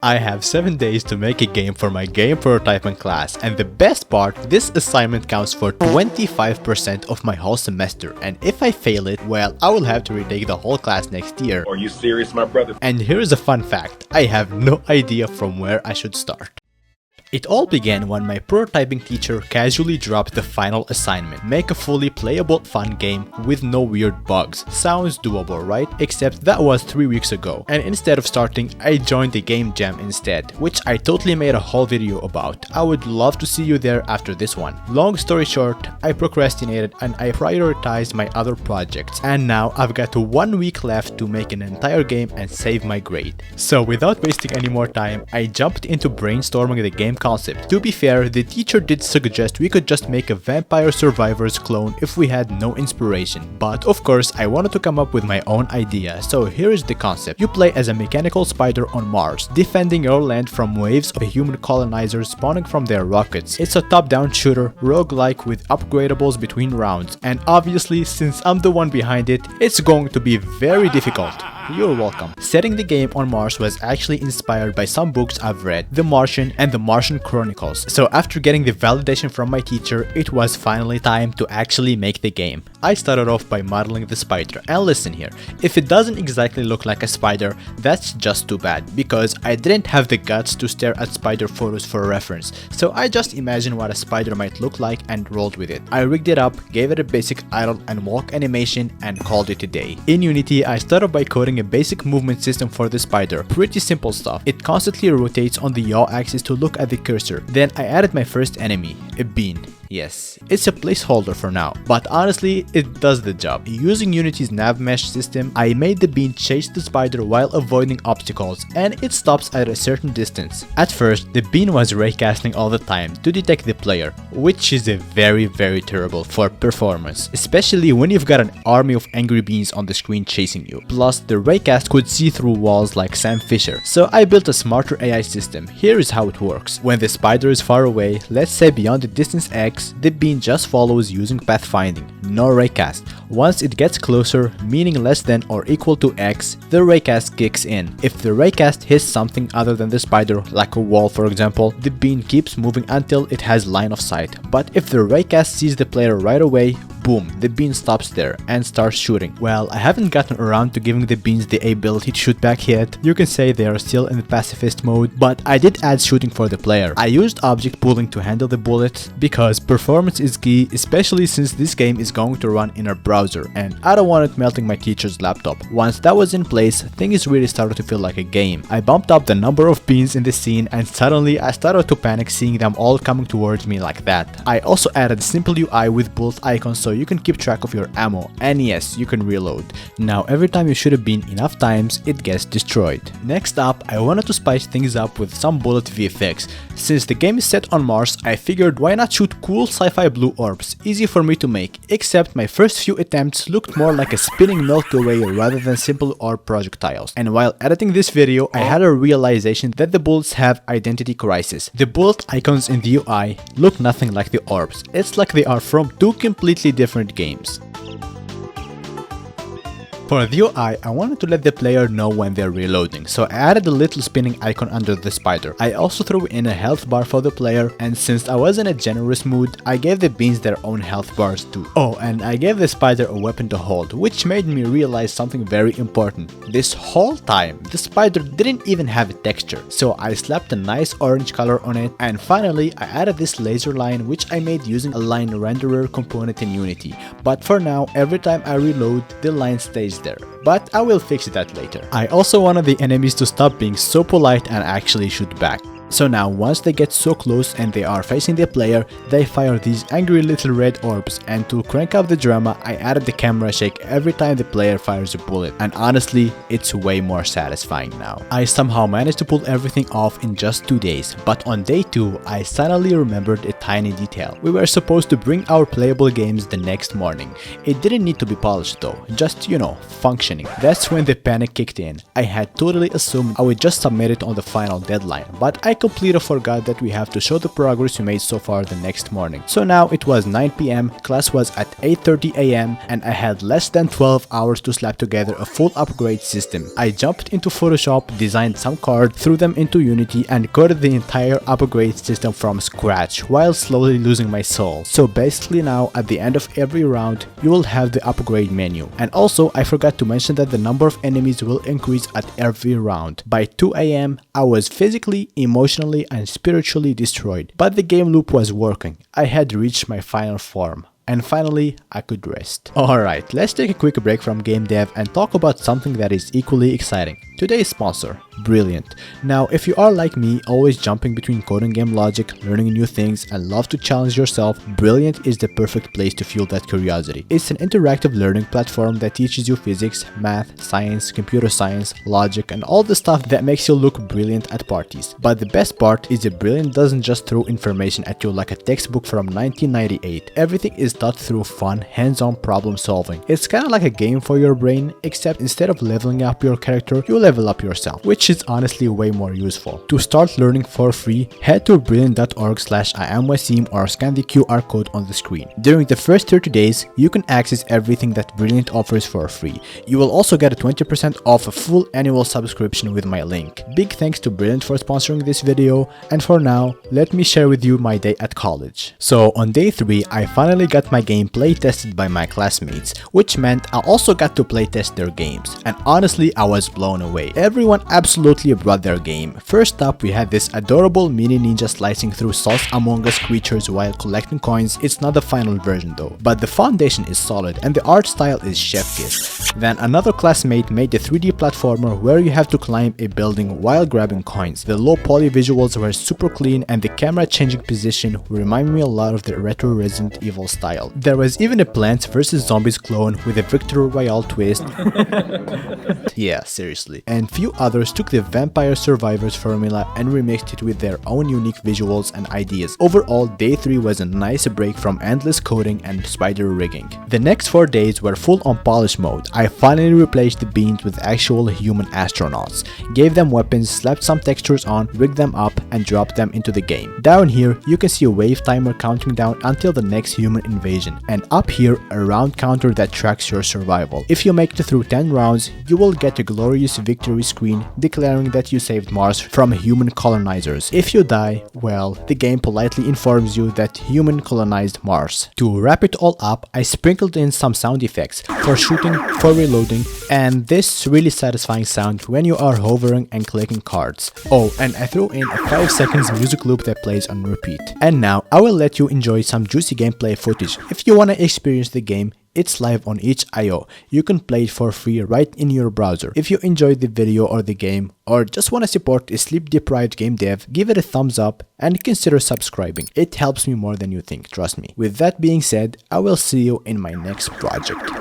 I have 7 days to make a game for my game prototyping class, and the best part, this assignment counts for 25% of my whole semester, and if I fail it, well, I will have to retake the whole class next year. Are you serious, my brother? And here's a fun fact, I have no idea from where I should start. It all began when my prototyping teacher casually dropped the final assignment. Make a fully playable, fun game with no weird bugs. Sounds doable, right? Except that was 3 weeks ago. And instead of starting, I joined the game jam instead, which I totally made a whole video about. I would love to see you there after this one. Long story short, I procrastinated and I prioritized my other projects. And now I've got 1 week left to make an entire game and save my grade. So without wasting any more time, I jumped into brainstorming the game concept. To be fair, the teacher did suggest we could just make a Vampire Survivors clone if we had no inspiration. But of course, I wanted to come up with my own idea, so here is the concept. You play as a mechanical spider on Mars, defending your land from waves of human colonizers spawning from their rockets. It's a top-down shooter, roguelike with upgradables between rounds, and obviously, since I'm the one behind it, it's going to be very difficult. You're welcome. Setting the game on Mars was actually inspired by some books I've read, The Martian and The Martian Chronicles. So after getting the validation from my teacher, it was finally time to actually make the game. I started off by modeling the spider, and listen here, if it doesn't exactly look like a spider, that's just too bad, because I didn't have the guts to stare at spider photos for reference, so I just imagined what a spider might look like and rolled with it. I rigged it up, gave it a basic idle and walk animation, and called it a day. In Unity, I started by coding a basic movement system for the spider. Pretty simple stuff. It constantly rotates on the yaw axis to look at the cursor. Then I added my first enemy, a bean. Yes, it's a placeholder for now, but honestly, it does the job. Using Unity's nav mesh system, I made the bean chase the spider while avoiding obstacles, and it stops at a certain distance. At first, the bean was raycasting all the time to detect the player, which is a very terrible for performance, especially when you've got an army of angry beans on the screen chasing you. Plus, the raycast could see through walls like Sam Fisher, so I built a smarter AI system. Here is how it works. When the spider is far away, let's say beyond the distance X, the bean just follows using pathfinding, no raycast. Once it gets closer, meaning less than or equal to X, the raycast kicks in. If the raycast hits something other than the spider, like a wall for example, the bean keeps moving until it has line of sight. But if the raycast sees the player right away, boom, the bean stops there and starts shooting. Well, I haven't gotten around to giving the beans the ability to shoot back yet. You can say they are still in pacifist mode, but I did add shooting for the player. I used object pooling to handle the bullets because performance is key, especially since this game is going to run in a browser and I don't want it melting my teacher's laptop. Once that was in place, things really started to feel like a game. I bumped up the number of beans in the scene and suddenly I started to panic seeing them all coming towards me like that. I also added a simple UI with bullet icons so you can keep track of your ammo, and yes, you can reload. Now every time you shoot a bean enough times, it gets destroyed. Next up, I wanted to spice things up with some bullet VFX. Since the game is set on Mars, I figured why not shoot cool sci-fi blue orbs, easy for me to make, except my first few attempts looked more like a spinning Milky Way rather than simple orb projectiles. And while editing this video, I had a realization that the bullets have identity crisis. The bullet icons in the UI look nothing like the orbs. It's like they are from two completely different games. For the UI, I wanted to let the player know when they're reloading, so I added a little spinning icon under the spider. I also threw in a health bar for the player, and since I was in a generous mood, I gave the beans their own health bars too. Oh, and I gave the spider a weapon to hold, which made me realize something very important. This whole time, the spider didn't even have a texture, so I slapped a nice orange color on it, and finally I added this laser line which I made using a line renderer component in Unity. But for now, every time I reload, the line stays there, but I will fix that later. I also wanted the enemies to stop being so polite and actually shoot back. So now once they get so close and they are facing the player, they fire these angry little red orbs, and to crank up the drama, I added the camera shake every time the player fires a bullet, and honestly, it's way more satisfying now. I somehow managed to pull everything off in just 2 days, but on day 2, I suddenly remembered a tiny detail. We were supposed to bring our playable games the next morning. It didn't need to be polished though, just, you know, functioning. That's when the panic kicked in. I had totally assumed I would just submit it on the final deadline, but I completely forgot that we have to show the progress we made so far the next morning. So now it was 9 PM, class was at 8:30 AM, and I had less than 12 hours to slap together a full upgrade system. I jumped into Photoshop, designed some cards, threw them into Unity, and coded the entire upgrade system from scratch while slowly losing my soul. So basically now at the end of every round you will have the upgrade menu. And also I forgot to mention that the number of enemies will increase at every round. By 2 AM I was physically, emotionally and spiritually destroyed, but the game loop was working. I had reached my final form. And finally, I could rest. Alright, let's take a quick break from game dev and talk about something that is equally exciting. Today's sponsor, Brilliant. Now, if you are like me, always jumping between code and game logic, learning new things, and love to challenge yourself, Brilliant is the perfect place to fuel that curiosity. It's an interactive learning platform that teaches you physics, math, science, computer science, logic, and all the stuff that makes you look brilliant at parties. But the best part is that Brilliant doesn't just throw information at you like a textbook from 1998. Everything is taught through fun, hands-on problem solving. It's kinda like a game for your brain, except instead of leveling up your character, you level up yourself, which is honestly way more useful. To start learning for free, head to brilliant.org/IamWasim or scan the QR code on the screen. During the first 30 days, you can access everything that Brilliant offers for free. You will also get a 20% off a full annual subscription with my link. Big thanks to Brilliant for sponsoring this video, and for now, let me share with you my day at college. So on day 3, I finally got my game play tested by my classmates, which meant I also got to play test their games, and honestly I was blown away. Everyone absolutely brought their game. First up, we had this adorable mini ninja slicing through sauce Among Us creatures while collecting coins. It's not the final version though, but the foundation is solid and the art style is chef kiss. Then another classmate made a 3D platformer where you have to climb a building while grabbing coins. The low poly visuals were super clean and the camera changing position reminded me a lot of the retro Resident Evil style. There was even a Plants vs Zombies clone with a Victory Royale twist. Yeah, seriously. And few others took the Vampire Survivors formula and remixed it with their own unique visuals and ideas. Overall, day 3 was a nice break from endless coding and spider rigging. The next 4 days were full on polish mode. I finally replaced the beans with actual human astronauts, gave them weapons, slapped some textures on, rigged them up, and dropped them into the game. Down here, you can see a wave timer counting down until the next human invasion, and up here, a round counter that tracks your survival. If you make it through 10 rounds, you will get a glorious victory screen declaring that you saved Mars from human colonizers. If you die, well, the game politely informs you that human colonized Mars. To wrap it all up, I sprinkled in some sound effects for shooting, for reloading, and this really satisfying sound when you are hovering and clicking cards. Oh, and I threw in a 5 seconds music loop that plays on repeat. And now I will let you enjoy some juicy gameplay footage. If you wanna experience the game, it's live on itch.io. You can play it for free right in your browser. If you enjoyed the video or the game, or just want to support a sleep-deprived game dev, give it a thumbs up and consider subscribing. It helps me more than you think, trust me. With that being said, I will see you in my next project.